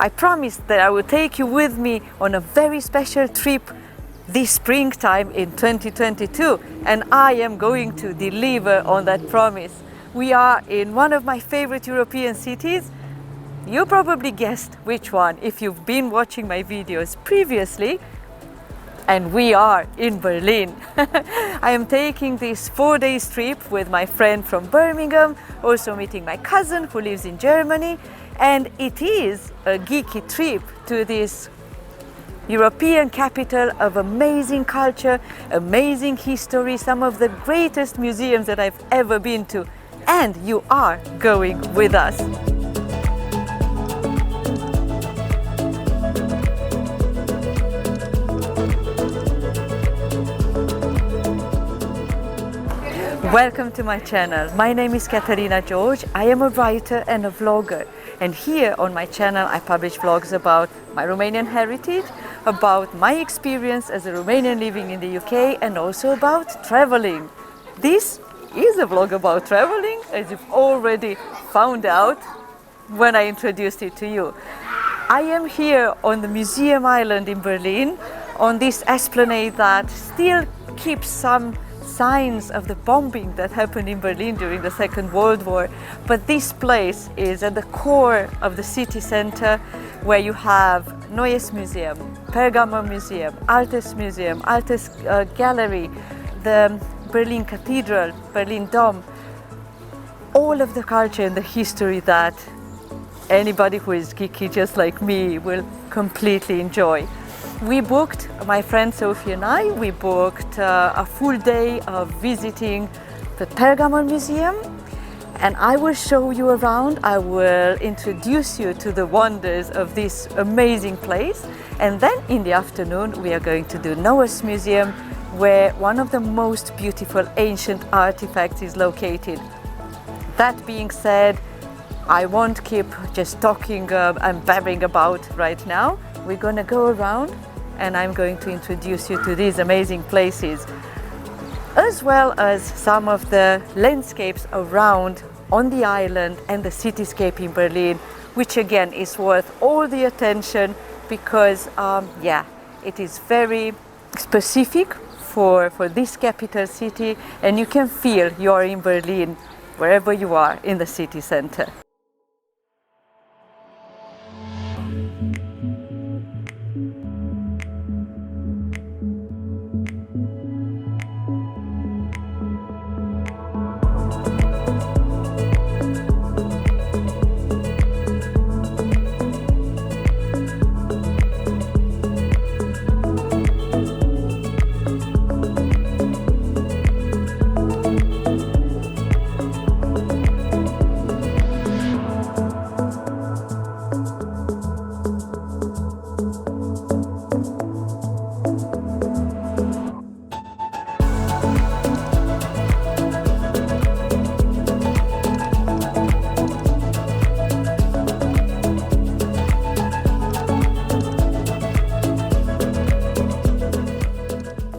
I promised that I would take you with me on a very special trip this springtime in 2022, and I am going to deliver on that promise. We are in one of my favorite European cities. You probably guessed which one if you've been watching my videos previously. And we are in Berlin. I am taking this 4-day trip with my friend from Birmingham, also meeting my cousin who lives in Germany. And it is a geeky trip to this European capital of amazing culture, amazing history, some of the greatest museums that I've ever been to. And you are going with us. Welcome to my channel. My name is Katarina George. I am a writer and a vlogger. And here on my channel I publish vlogs about my Romanian heritage, about my experience as a Romanian living in the UK, and also about traveling. This is a vlog about traveling, as you've already found out when I introduced it to you. I am here on the Museum Island in Berlin, on this esplanade that still keeps some signs of the bombing that happened in Berlin during the Second World War. But this place is at the core of the city center, where you have Neues Museum, Pergamon Museum, Altes Museum, Altes Gallery, the Berlin Cathedral, Berlin Dome, all of the culture and the history that anybody who is geeky just like me will completely enjoy. We booked, my friend Sophie and I, we booked a full day of visiting the Pergamon Museum, and I will show you around. I will introduce you to the wonders of this amazing place, and then in the afternoon we are going to do Neues Museum, where one of the most beautiful ancient artifacts is located. That being said, I won't keep just talking and babbling about right now. We're gonna go around and I'm going to introduce you to these amazing places, as well as some of the landscapes around on the island and the cityscape in Berlin, which again is worth all the attention because it is very specific for this capital city, and you can feel you're in Berlin wherever you are in the city center.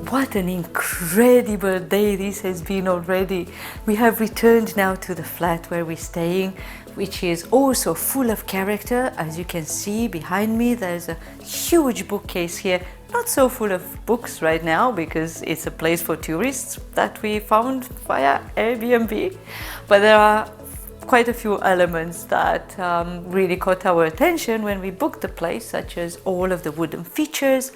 What an incredible day this has been already. We have returned now to the flat where we're staying, which is also full of character. As you can see behind me, there's a huge bookcase here. Not so full of books right now because it's a place for tourists that we found via Airbnb. But there are quite a few elements that really caught our attention when we booked the place, such as all of the wooden features,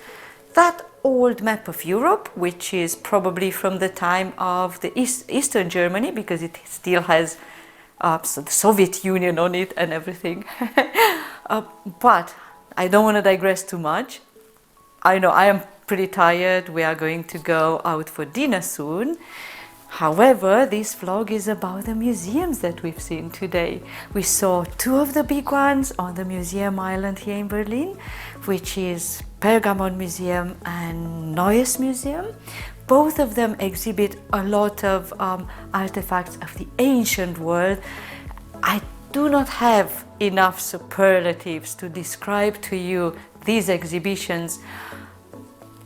that old map of Europe, which is probably from the time of the Eastern Germany, because it still has the Soviet Union on it and everything. But I don't want to digress too much. I know I am pretty tired. We are going to go out for dinner soon. However, this vlog is about the museums that we've seen today. We saw two of the big ones on the Museum Island here in Berlin, which is Pergamon Museum and Neues Museum. Both of them exhibit a lot of artifacts of the ancient world. I do not have enough superlatives to describe to you these exhibitions.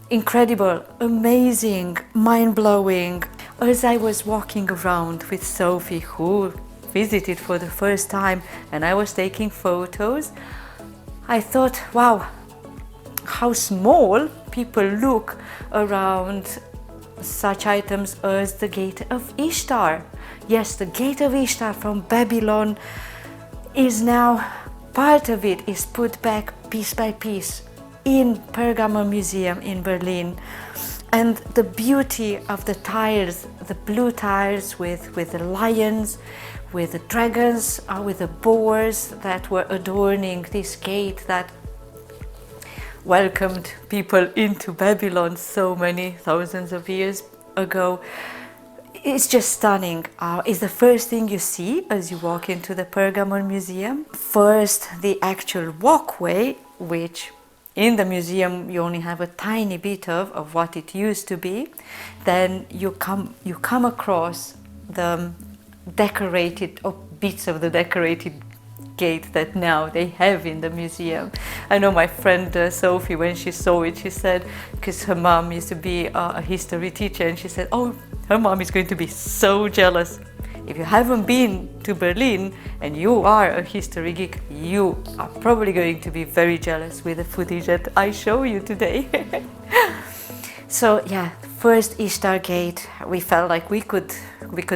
Incredible, amazing, mind-blowing. As I was walking around with Sophie, who visited for the first time, and I was taking photos, I thought, wow, how small people look around such items as the Gate of Ishtar. Yes, the Gate of Ishtar from Babylon is now, part of it is put back piece by piece in Pergamon Museum in Berlin. And the beauty of the tiles, the blue tiles with the lions, with the dragons, with the boars that were adorning this gate that welcomed people into Babylon so many thousands of years ago. It's just stunning. It's the first thing you see as you walk into the Pergamon Museum. First, the actual walkway, which in the museum you only have a tiny bit of what it used to be. Then you come across the decorated, or bits of the decorated gate that now they have in the museum. I know my friend Sophie, when she saw it, she said, because her mom used to be a history teacher, and she said, oh, her mom is going to be so jealous. If you haven't been to Berlin and you are a history geek, you are probably going to be very jealous with the footage that I show you today. So yeah, first Ishtar Gate, we felt like we could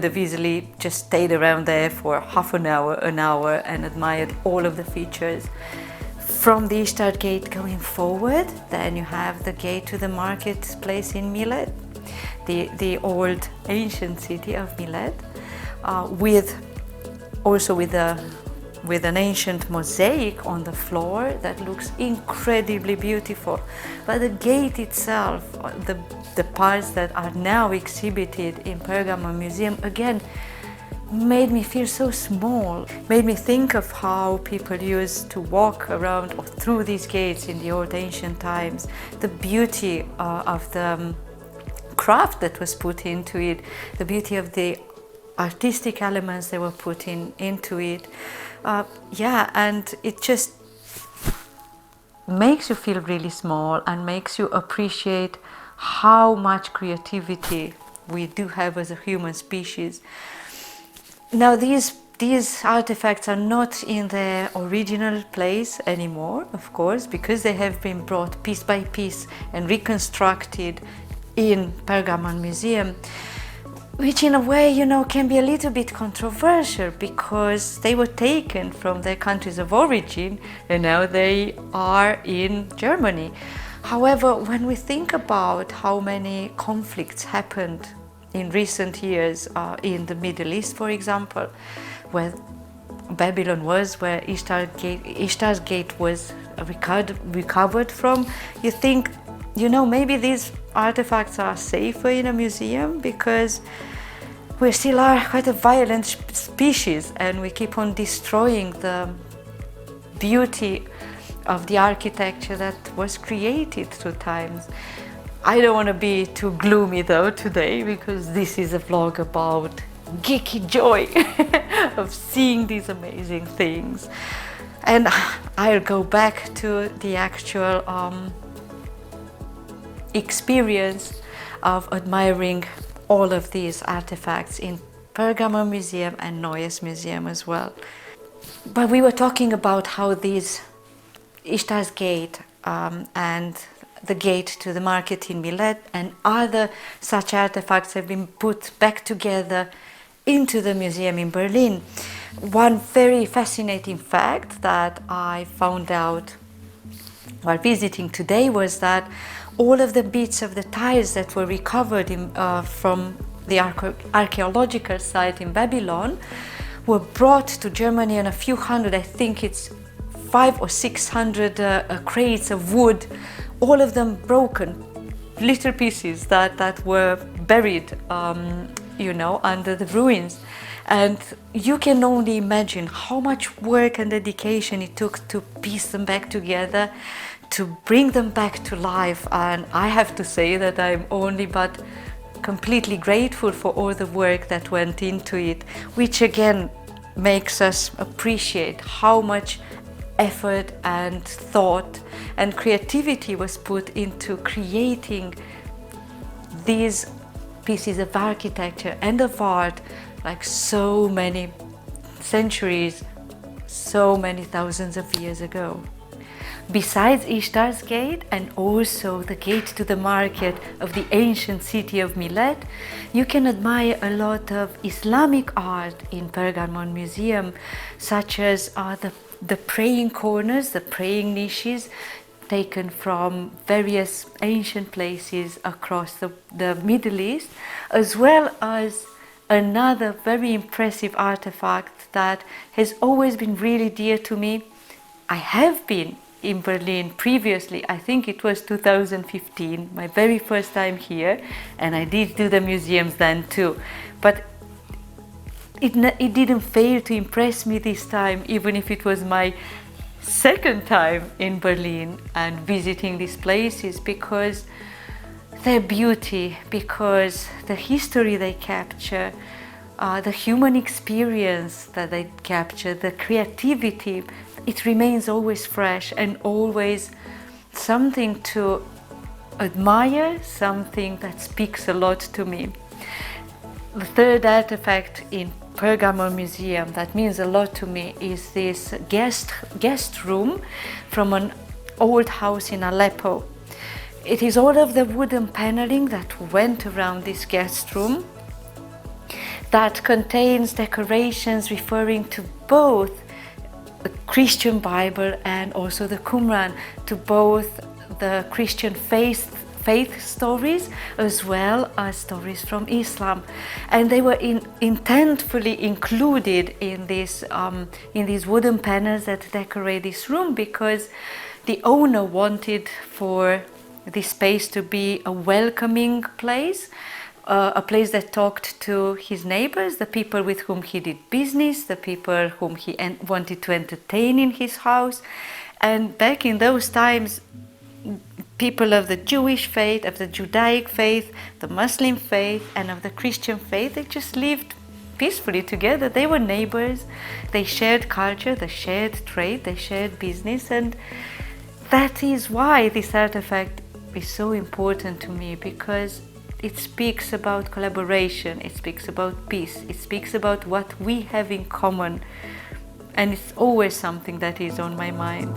have easily just stayed around there for half an hour, and admired all of the features. From the Ishtar Gate going forward, then you have the gate to the marketplace in Millet, the old ancient city of Millet, with an ancient mosaic on the floor that looks incredibly beautiful. But the gate itself, the parts that are now exhibited in Pergamon Museum, again, made me feel so small, made me think of how people used to walk around or through these gates in the old ancient times, the beauty of the craft that was put into it, the beauty of the artistic elements that were put into it. And it just makes you feel really small and makes you appreciate how much creativity we do have as a human species. Now these artifacts are not in their original place anymore, of course, because they have been brought piece by piece and reconstructed in Pergamon Museum, which in a way, can be a little bit controversial, because they were taken from their countries of origin and now they are in Germany. However, when we think about how many conflicts happened in recent years in the Middle East, for example, where Babylon was, where Ishtar's gate was recovered from, you think, maybe these artifacts are safer in a museum, because we still are quite a violent species and we keep on destroying the beauty of the architecture that was created through times. I don't want to be too gloomy though today, because this is a vlog about geeky joy of seeing these amazing things. And I'll go back to the actual experience of admiring all of these artifacts in Pergamon Museum and Neues Museum as well. But we were talking about how these Ishtar's Gate and the gate to the market in Millet and other such artifacts have been put back together into the museum in Berlin. One very fascinating fact that I found out while visiting today was that all of the bits of the tiles that were recovered from the archaeological site in Babylon were brought to Germany on a few hundred, I think it's 500 or 600 crates of wood, all of them broken, little pieces that were buried, under the ruins. And you can only imagine how much work and dedication it took to piece them back together, to bring them back to life. And I have to say that I'm only but completely grateful for all the work that went into it, which again makes us appreciate how much effort and thought and creativity was put into creating these pieces of architecture and of art, like so many centuries, so many thousands of years ago. Besides Ishtar's gate and also the gate to the market of the ancient city of Millet, you can admire a lot of Islamic art in Pergamon Museum, such as the praying corners, the praying niches, taken from various ancient places across the Middle East, as well as another very impressive artifact that has always been really dear to me. I have been in Berlin previously, I think it was 2015, my very first time here, and I did do the museums then too. But it didn't fail to impress me this time, even if it was my second time in Berlin and visiting these places, because their beauty, because the history they capture, the human experience that they capture, the creativity, it remains always fresh and always something to admire, something that speaks a lot to me. The third artifact in Pergamon Museum that means a lot to me is this guest room from an old house in Aleppo. It is all of the wooden paneling that went around this guest room that contains decorations referring to both the Christian Bible and also the Qumran, to both the Christian faith stories as well as stories from Islam, and they were intentfully included in these wooden panels that decorate this room, because the owner wanted for this space to be a welcoming place, a place that talked to his neighbors, the people with whom he did business, the people whom he wanted to entertain in his house. And back in those times, people of the Jewish faith, of the Judaic faith, the Muslim faith, and of the Christian faith, they just lived peacefully together. They were neighbors, they shared culture, they shared trade, they shared business, and that is why this artifact is so important to me, because it speaks about collaboration, it speaks about peace, it speaks about what we have in common, and it's always something that is on my mind.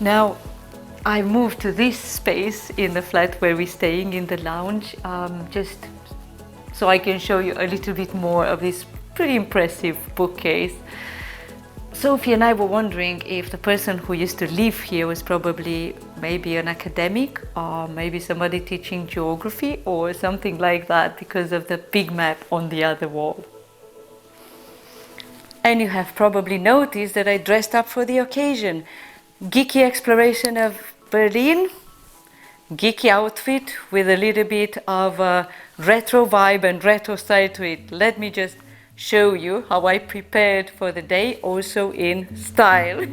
Now, I moved to this space in the flat where we're staying, in the lounge, just so I can show you a little bit more of this pretty impressive bookcase. Sophie and I were wondering if the person who used to live here was probably maybe an academic, or maybe somebody teaching geography or something like that, because of the big map on the other wall. And you have probably noticed that I dressed up for the occasion. Geeky exploration of Berlin, geeky outfit with a little bit of a retro vibe and retro style to it. Let me just show you how I prepared for the day, also in style.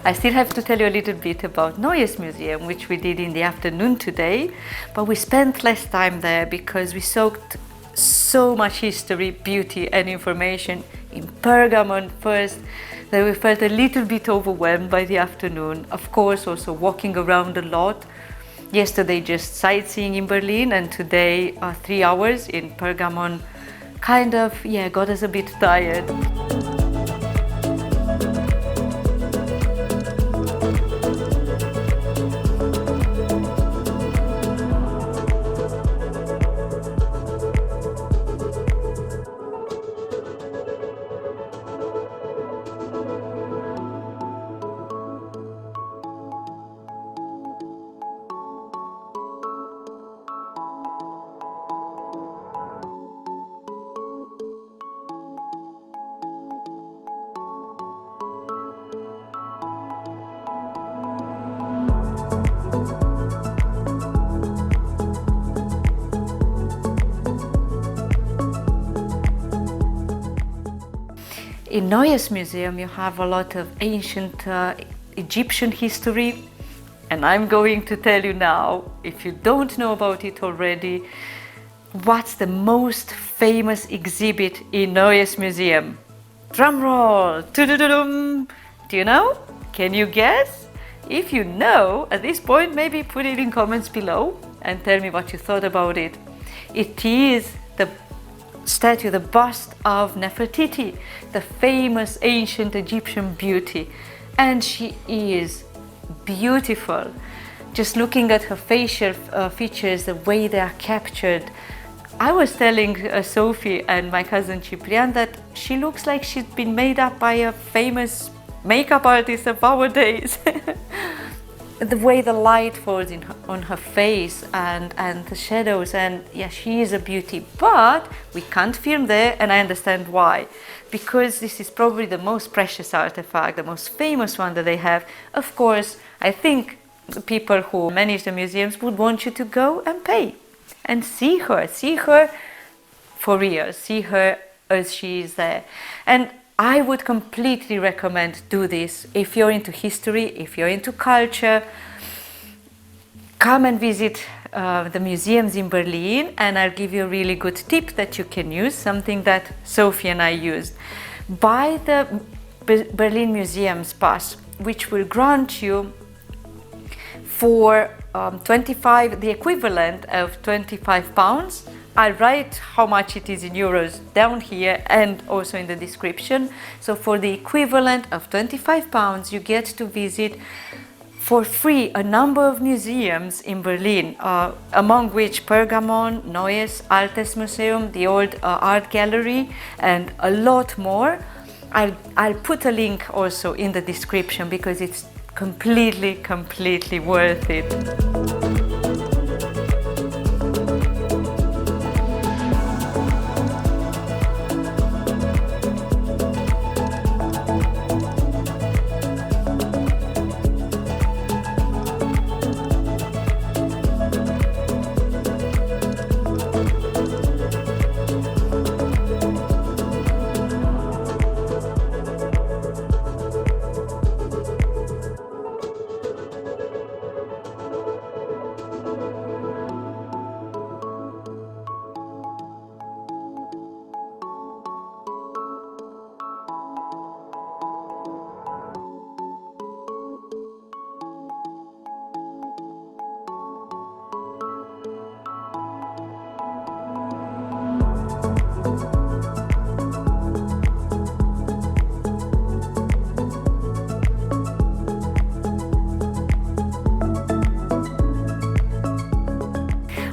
I still have to tell you a little bit about Neues Museum, which we did in the afternoon today, but we spent less time there because we soaked so much history, beauty and information in Pergamon first that we felt a little bit overwhelmed by the afternoon. Of course, also walking around a lot. Yesterday just sightseeing in Berlin, and today 3 hours in Pergamon kind of, got us a bit tired. In Neues Museum you have a lot of ancient Egyptian history, and I'm going to tell you now, if you don't know about it already, what's the most famous exhibit in Neues Museum. Drum roll! Do you know? Can you guess? If you know, at this point, maybe put it in comments below and tell me what you thought about it. It is the statue, the bust of Nefertiti, the famous ancient Egyptian beauty, and she is beautiful. Just looking at her facial features, the way they are captured. I was telling Sophie and my cousin Ciprian that she looks like she's been made up by a famous makeup artist of our days. The way the light falls on her face and the shadows, and she is a beauty. But we can't film there, and I understand why. Because this is probably the most precious artifact, the most famous one that they have. Of course, I think the people who manage the museums would want you to go and pay and see her for real, see her as she is there. And I would completely recommend do this if you're into history, if you're into culture. Come and visit the museums in Berlin, and I'll give you a really good tip that you can use, something that Sophie and I used. Buy the Berlin Museum's pass, which will grant you for the equivalent of £25. I'll write how much it is in euros down here and also in the description. So for the equivalent of £25, you get to visit for free a number of museums in Berlin, among which Pergamon, Neues Museum, the old art gallery, and a lot more. I'll put a link also in the description because it's completely worth it.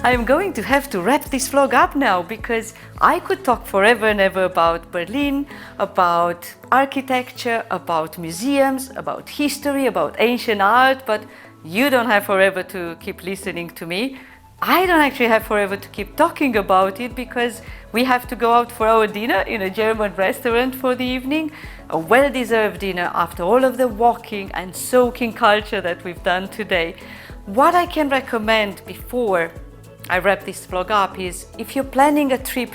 I'm going to have to wrap this vlog up now because I could talk forever and ever about Berlin, about architecture, about museums, about history, about ancient art, but you don't have forever to keep listening to me. I don't actually have forever to keep talking about it because we have to go out for our dinner in a German restaurant for the evening, a well-deserved dinner after all of the walking and soaking culture that we've done today. What I can recommend before I wrap this vlog up is if you're planning a trip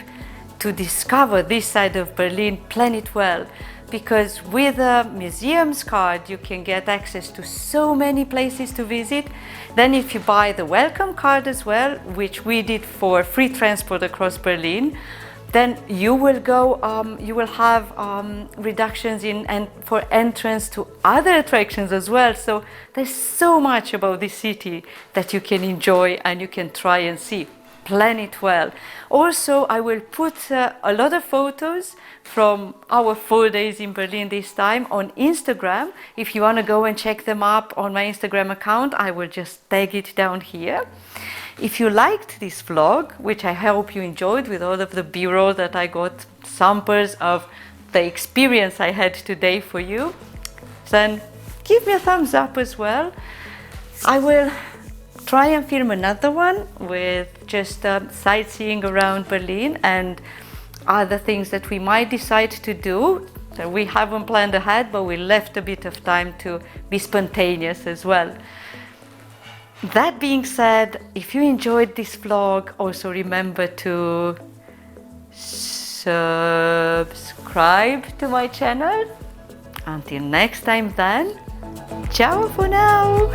to discover this side of Berlin, plan it well. Because with a museums card you can get access to so many places to visit. Then if you buy the welcome card as well, which we did for free transport across Berlin, then you will have reductions in and for entrance to other attractions as well. So there's so much about this city that you can enjoy and you can try and see. Plan it well. Also, I will put a lot of photos from our 4 days in Berlin this time on Instagram. If you want to go and check them up on my Instagram account, I will just tag it down here. If you liked this vlog, which I hope you enjoyed with all of the b-roll that I got samples of the experience I had today for you, then give me a thumbs up as well. I will try and film another one with just sightseeing around Berlin and other things that we might decide to do. So we haven't planned ahead, but we left a bit of time to be spontaneous as well. That being said, if you enjoyed this vlog, also remember to subscribe to my channel. Until next time then, ciao for now!